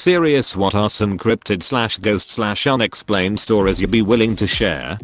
Serious, what are some cryptid slash ghost slash unexplained stories you'd be willing to share?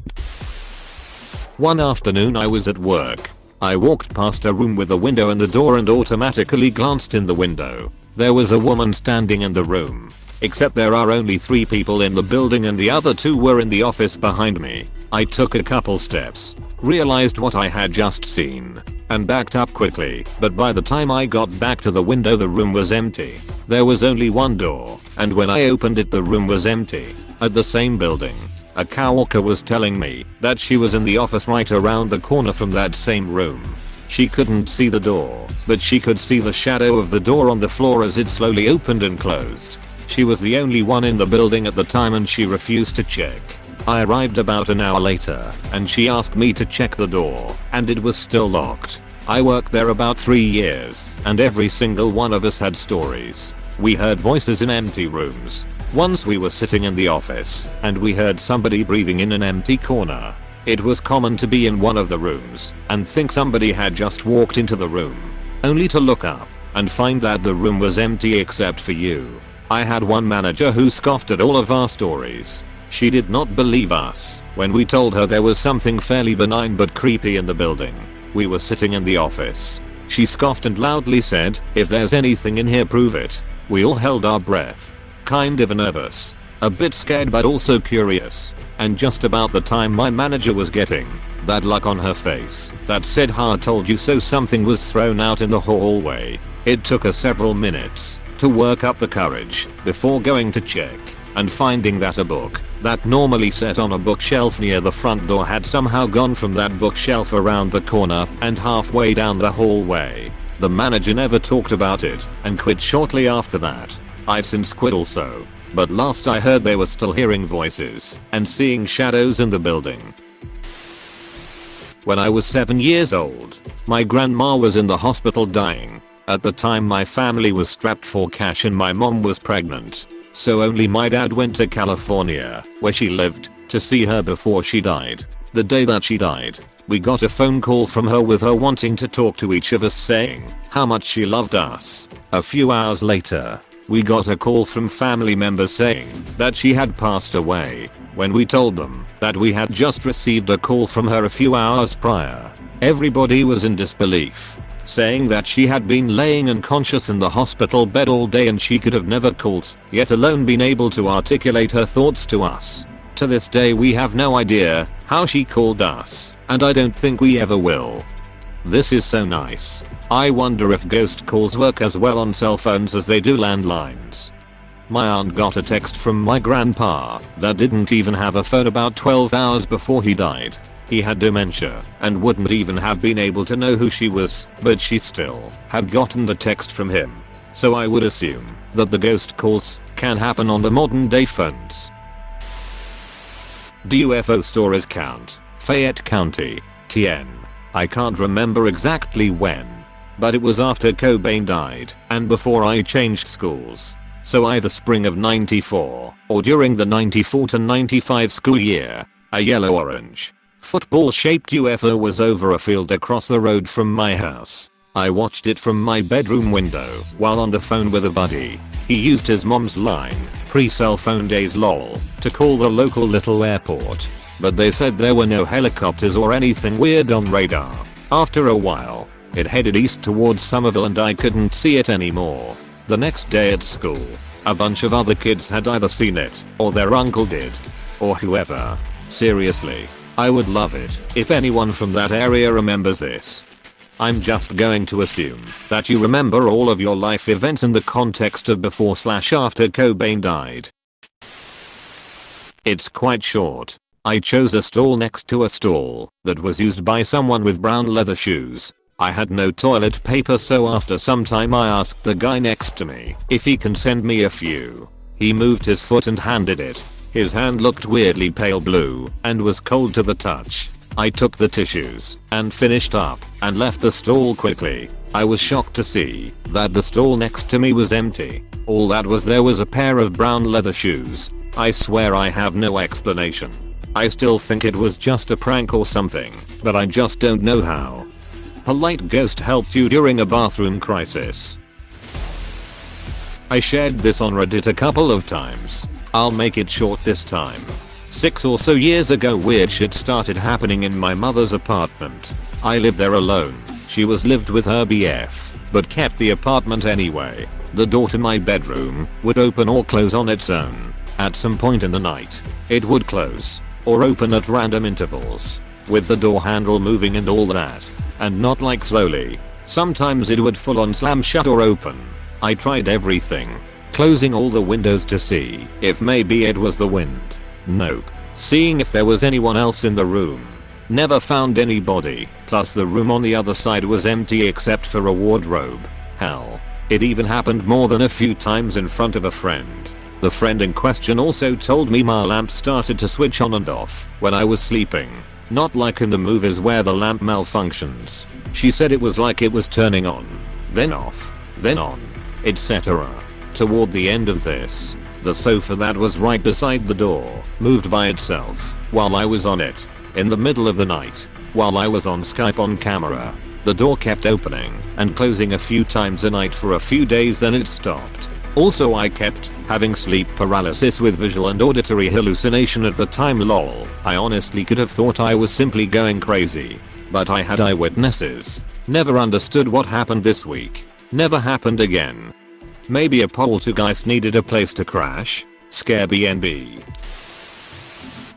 One afternoon I was at work. I walked past a room with a window in the door and automatically glanced in the window. There was a woman standing in the room. Except there are only 3 people in the building and the other 2 were in the office behind me. I took a couple steps, realized what I had just seen, and backed up quickly, but by the time I got back to the window the room was empty. There was only one door, and when I opened it the room was empty. At the same building, a coworker was telling me that she was in the office right around the corner from that same room. She couldn't see the door, but she could see the shadow of the door on the floor as it slowly opened and closed. She was the only one in the building at the time and she refused to check. I arrived about an hour later and she asked me to check the door and it was still locked. I worked there about 3 years and every single one of us had stories. We heard voices in empty rooms. Once we were sitting in the office and we heard somebody breathing in an empty corner. It was common to be in one of the rooms and think somebody had just walked into the room, only to look up and find that the room was empty except for you. I had one manager who scoffed at all of our stories. She did not believe us when we told her there was something fairly benign but creepy in the building. We were sitting in the office. She scoffed and loudly said, "If there's anything in here, prove it." We all held our breath, kind of nervous, a bit scared but also curious. And just about the time my manager was getting that look on her face that said, "Ha, told you so," something was thrown out in the hallway. It took us several minutes to work up the courage before going to check and finding that a book that normally sat on a bookshelf near the front door had somehow gone from that bookshelf around the corner and halfway down the hallway. The manager never talked about it and quit shortly after that. I've since quit also, but last I heard they were still hearing voices and seeing shadows in the building. When I was 7 years old, my grandma was in the hospital dying. At the time my family was strapped for cash and my mom was pregnant. So only my dad went to California, where she lived, to see her before she died. The day that she died, we got a phone call from her with her wanting to talk to each of us saying how much she loved us. A few hours later, we got a call from family members saying that she had passed away. When we told them that we had just received a call from her a few hours prior, everybody was in disbelief, saying that she had been laying unconscious in the hospital bed all day and she could have never called, yet alone been able to articulate her thoughts to us. To this day we have no idea how she called us, and I don't think we ever will. This is so nice. I wonder if ghost calls work as well on cell phones as they do landlines. My aunt got a text from my grandpa that didn't even have a phone about 12 hours before he died. He had dementia and wouldn't even have been able to know who she was, but she still had gotten the text from him. So I would assume that the ghost calls can happen on the modern day phones. Do UFO stories count? Fayette County, TN. I can't remember exactly when, but it was after Cobain died and before I changed schools. So either spring of '94 or during the '94 to '95 school year, a yellow-orange football-shaped UFO was over a field across the road from my house. I watched it from my bedroom window while on the phone with a buddy. He used his mom's line, pre-cell phone days lol, to call the local little airport. But they said there were no helicopters or anything weird on radar. After a while, it headed east towards Somerville and I couldn't see it anymore. The next day at school, a bunch of other kids had either seen it, or their uncle did, or whoever. Seriously, I would love it if anyone from that area remembers this. I'm just going to assume that you remember all of your life events in the context of before/after Cobain died. It's quite short. I chose a stall next to a stall that was used by someone with brown leather shoes. I had no toilet paper, so after some time I asked the guy next to me if he can send me a few. He moved his foot and handed it. His hand looked weirdly pale blue and was cold to the touch. I took the tissues and finished up and left the stall quickly. I was shocked to see that the stall next to me was empty. All that was there was a pair of brown leather shoes. I swear I have no explanation. I still think it was just a prank or something, but I just don't know how. Polite ghost helped you during a bathroom crisis. I shared this on Reddit a couple of times. I'll make it short this time. 6 or so years ago weird shit started happening in my mother's apartment. I lived there alone. She lived with her BF, but kept the apartment anyway. The door to my bedroom would open or close on its own. At some point in the night, it would close or open at random intervals, with the door handle moving and all that. And not like slowly. Sometimes it would full on slam shut or open. I tried everything, closing all the windows to see if maybe it was the wind. Nope. Seeing if there was anyone else in the room. Never found anybody, plus the room on the other side was empty except for a wardrobe. Hell. It even happened more than a few times in front of a friend. The friend in question also told me my lamp started to switch on and off when I was sleeping. Not like in the movies where the lamp malfunctions. She said it was like it was turning on, then off, then on, etc. Toward the end of this, the sofa that was right beside the door moved by itself while I was on it. In the middle of the night, while I was on Skype on camera, the door kept opening and closing a few times a night for a few days, then it stopped. Also I kept having sleep paralysis with visual and auditory hallucination at the time. Lol. I honestly could have thought I was simply going crazy. But I had eyewitnesses. Never understood what happened this week. Never happened again. Maybe a poltergeist needed a place to crash. Scare BNB.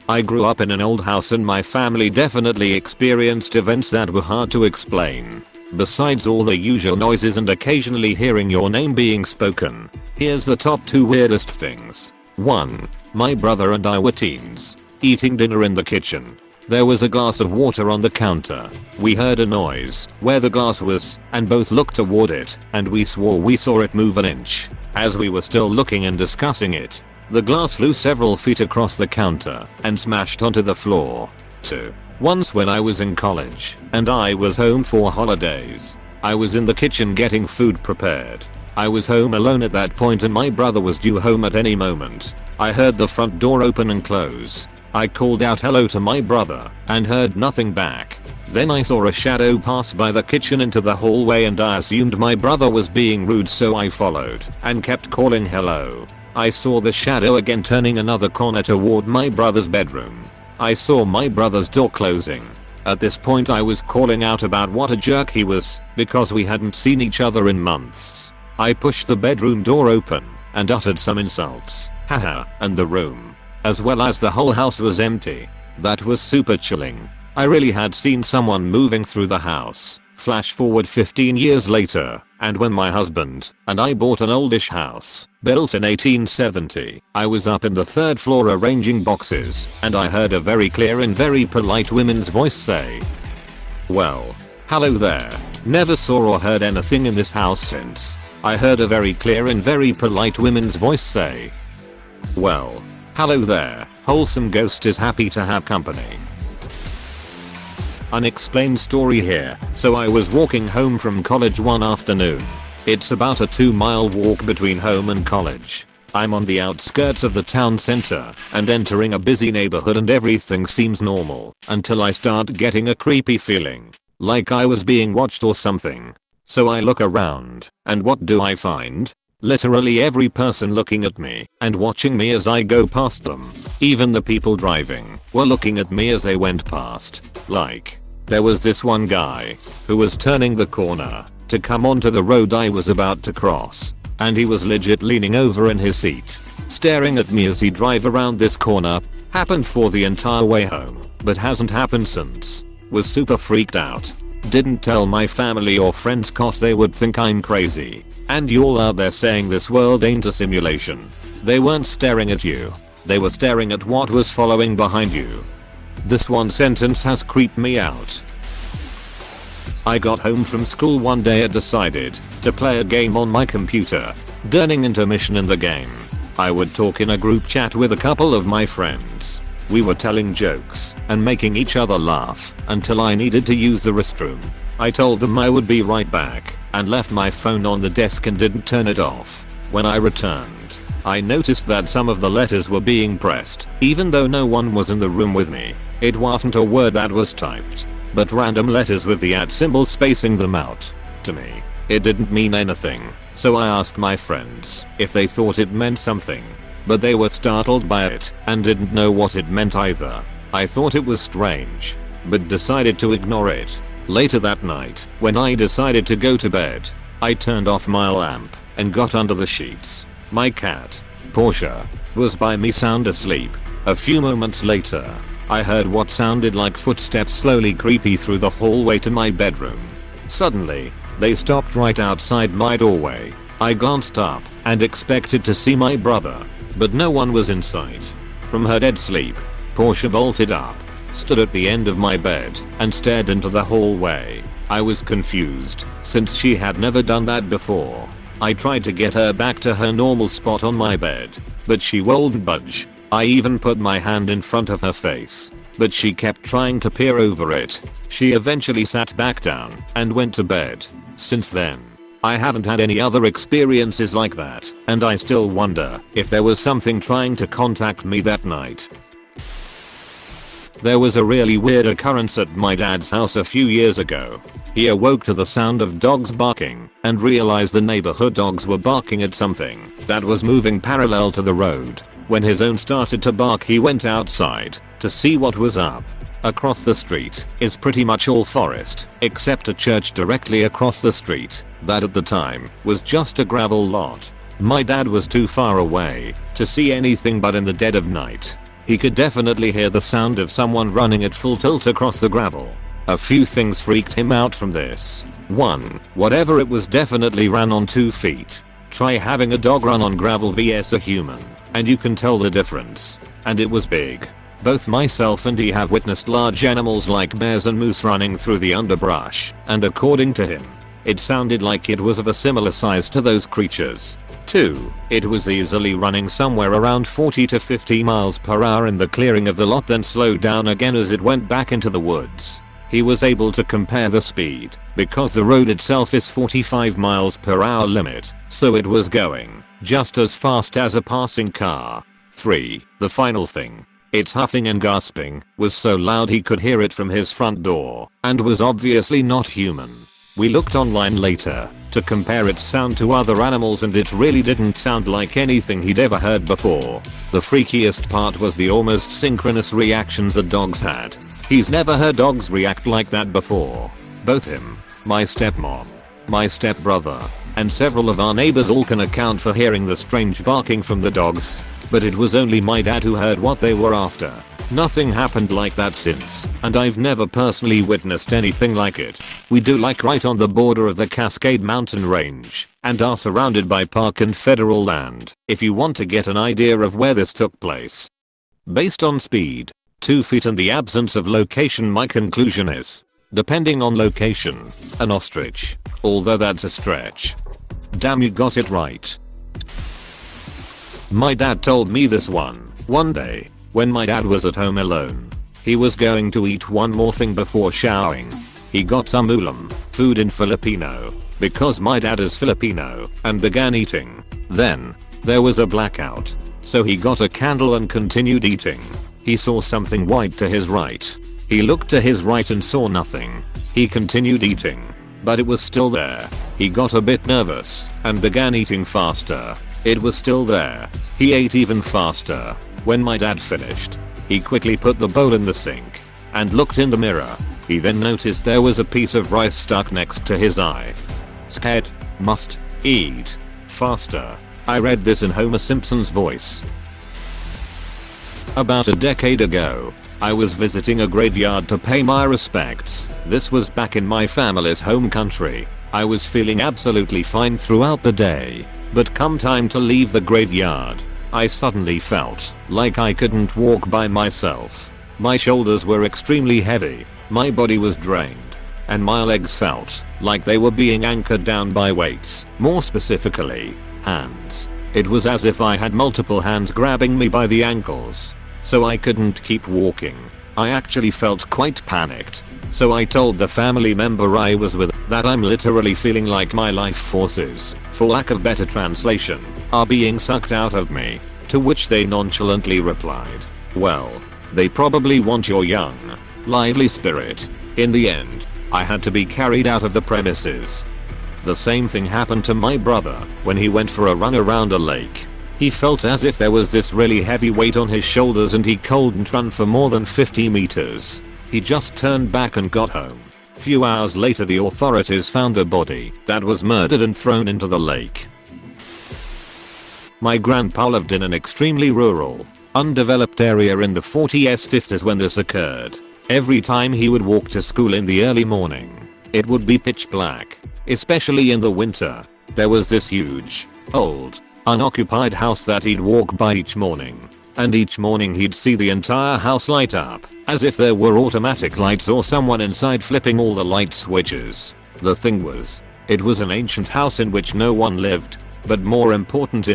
I grew up in an old house and my family definitely experienced events that were hard to explain. Besides all the usual noises and occasionally hearing your name being spoken, here's the top 2 weirdest things. 1. My brother and I were teens, eating dinner in the kitchen. There was a glass of water on the counter. We heard a noise where the glass was and both looked toward it, and we swore we saw it move an inch. As we were still looking and discussing it, the glass flew several feet across the counter and smashed onto the floor. 2. Once when I was in college and I was home for holidays, I was in the kitchen getting food prepared. I was home alone at that point and my brother was due home at any moment. I heard the front door open and close. I called out hello to my brother and heard nothing back. Then I saw a shadow pass by the kitchen into the hallway and I assumed my brother was being rude, so I followed and kept calling hello. I saw the shadow again turning another corner toward my brother's bedroom. I saw my brother's door closing. At this point I was calling out about what a jerk he was because we hadn't seen each other in months. I pushed the bedroom door open and uttered some insults. Haha, and the room, as well as the whole house, was empty. That was super chilling. I really had seen someone moving through the house. Flash forward 15 years later, and when my husband and I bought an oldish house, built in 1870, I was up in the 3rd floor arranging boxes, and I heard a very clear and very polite woman's voice say, "Well, hello there. Never saw or heard anything in this house since." I heard a very clear and very polite woman's voice say, "Well, hello there. Wholesome ghost is happy to have company." Unexplained story here. So I was walking home from college one afternoon. It's about a 2-mile walk between home and college. I'm on the outskirts of the town center and entering a busy neighborhood, and everything seems normal until I start getting a creepy feeling, like I was being watched or something. So I look around, and what do I find? Literally every person looking at me and watching me as I go past them. Even the people driving were looking at me as they went past. Like, there was this one guy who was turning the corner to come onto the road I was about to cross, and he was legit leaning over in his seat, staring at me as he drive around this corner. Happened for the entire way home, but hasn't happened since. Was super freaked out. Didn't tell my family or friends cause they would think I'm crazy. And you all out there saying this world ain't a simulation. They weren't staring at you. They were staring at what was following behind you. This one sentence has creeped me out. I got home from school one day and decided to play a game on my computer. During intermission in the game, I would talk in a group chat with a couple of my friends. We were telling jokes and making each other laugh until I needed to use the restroom. I told them I would be right back and left my phone on the desk and didn't turn it off. When I returned, I noticed that some of the letters were being pressed, even though no one was in the room with me. It wasn't a word that was typed, but random letters with the @ symbol spacing them out. To me, It didn't mean anything, so I asked my friends if they thought it meant something. But they were startled by it and didn't know what it meant either. I thought it was strange, but decided to ignore it. Later that night, when I decided to go to bed, I turned off my lamp and got under the sheets. My cat, Portia, was by me sound asleep. A few moments later, I heard what sounded like footsteps slowly creepy through the hallway to my bedroom. Suddenly, they stopped right outside my doorway. I glanced up and expected to see my brother, but no one was in sight. From her dead sleep, Portia bolted up, stood at the end of my bed, and stared into the hallway. I was confused, since she had never done that before. I tried to get her back to her normal spot on my bed, but she wouldn't budge. I even put my hand in front of her face, but she kept trying to peer over it. She eventually sat back down and went to bed. Since then, I haven't had any other experiences like that, and I still wonder if there was something trying to contact me that night. There was a really weird occurrence at my dad's house a few years ago. He awoke to the sound of dogs barking and realized the neighborhood dogs were barking at something that was moving parallel to the road. When his own started to bark, he went outside to see what was up. Across the street is pretty much all forest, except a church directly across the street that at the time was just a gravel lot. My dad was too far away to see anything, but in the dead of night, he could definitely hear the sound of someone running at full tilt across the gravel. A few things freaked him out from this. 1. Whatever it was definitely ran on 2 feet. Try having a dog run on gravel vs a human, and you can tell the difference. And it was big. Both myself and he have witnessed large animals like bears and moose running through the underbrush, and according to him, it sounded like it was of a similar size to those creatures. 2. It was easily running somewhere around 40 to 50 miles per hour in the clearing of the lot, then slowed down again as it went back into the woods. He was able to compare the speed, because the road itself is 45 miles per hour limit, so it was going just as fast as a passing car. 3. The final thing. Its huffing and gasping was so loud he could hear it from his front door, and was obviously not human. We looked online later to compare its sound to other animals, and it really didn't sound like anything he'd ever heard before. The freakiest part was the almost synchronous reactions the dogs had. He's never heard dogs react like that before. Both him, my stepmom, my stepbrother, and several of our neighbors all can account for hearing the strange barking from the dogs, but it was only my dad who heard what they were after. Nothing happened like that since, and I've never personally witnessed anything like it. We do like right on the border of the Cascade Mountain Range, and are surrounded by park and federal land, if you want to get an idea of where this took place. Based on speed, 2 feet, and the absence of location, my conclusion is, depending on location, an ostrich. Although that's a stretch. Damn, you got it right. My dad told me this one day, when my dad was at home alone. He was going to eat one more thing before showering. He got some ulam, food in Filipino, because my dad is Filipino, and began eating. Then, there was a blackout. So he got a candle and continued eating. He saw something white to his right. He looked to his right and saw nothing. He continued eating, but it was still there. He got a bit nervous and began eating faster. It was still there. He ate even faster. When my dad finished, he quickly put the bowl in the sink and looked in the mirror. He then noticed there was a piece of rice stuck next to his eye. Scared, must eat faster. I read this in Homer Simpson's voice. About a decade ago, I was visiting a graveyard to pay my respects. This was back in my family's home country. I was feeling absolutely fine throughout the day, but come time to leave the graveyard, I suddenly felt like I couldn't walk by myself. My shoulders were extremely heavy, my body was drained, and my legs felt like they were being anchored down by weights, more specifically, hands. It was as if I had multiple hands grabbing me by the ankles, so I couldn't keep walking. I actually felt quite panicked, so I told the family member I was with that I'm literally feeling like my life forces, for lack of better translation, are being sucked out of me, to which they nonchalantly replied, well, they probably want your young, lively spirit. In the end, I had to be carried out of the premises. The same thing happened to my brother when he went for a run around a lake. He felt as if there was this really heavy weight on his shoulders and he couldn't run for more than 50 meters. He just turned back and got home. Few hours later the authorities found a body that was murdered and thrown into the lake. My grandpa lived in an extremely rural, undeveloped area in the 40s 50s when this occurred. Every time he would walk to school in the early morning, it would be pitch black, especially in the winter. There was this huge, old, unoccupied house that he'd walk by each morning. And each morning he'd see the entire house light up, as if there were automatic lights or someone inside flipping all the light switches. The thing was, it was an ancient house in which no one lived, but more important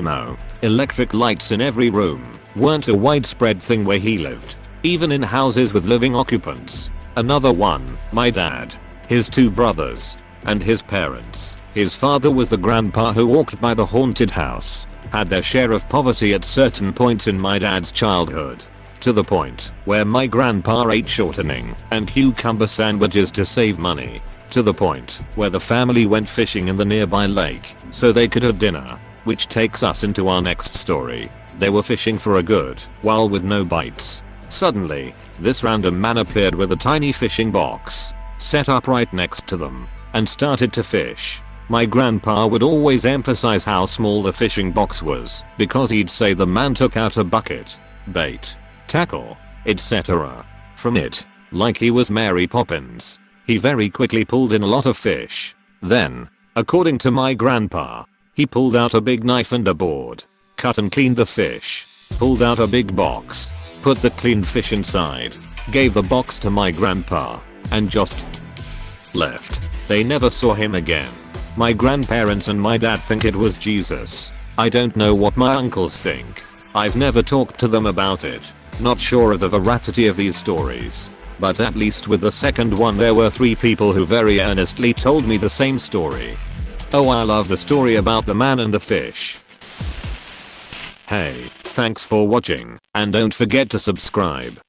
electric lights in every room weren't a widespread thing where he lived, even in houses with living occupants. Another one, my dad, his two brothers, and his parents. His father was the grandpa who walked by the haunted house, had their share of poverty at certain points in my dad's childhood. To the point where my grandpa ate shortening and cucumber sandwiches to save money. To the point where the family went fishing in the nearby lake so they could have dinner. Which takes us into our next story. They were fishing for a good while with no bites. Suddenly, this random man appeared with a tiny fishing box set up right next to them and started to fish. My grandpa would always emphasize how small the fishing box was because he'd say the man took out a bucket, bait, tackle, etc. from it, like he was Mary Poppins. He very quickly pulled in a lot of fish. Then, according to my grandpa, he pulled out a big knife and a board, cut and cleaned the fish, pulled out a big box, put the cleaned fish inside, gave the box to my grandpa, and just left. They never saw him again. My grandparents and my dad think it was Jesus. I don't know what my uncles think. I've never talked to them about it. Not sure of the veracity of these stories. But at least with the second one there were 3 people who very earnestly told me the same story. Oh, I love the story about the man and the fish. Hey, thanks for watching, and don't forget to subscribe.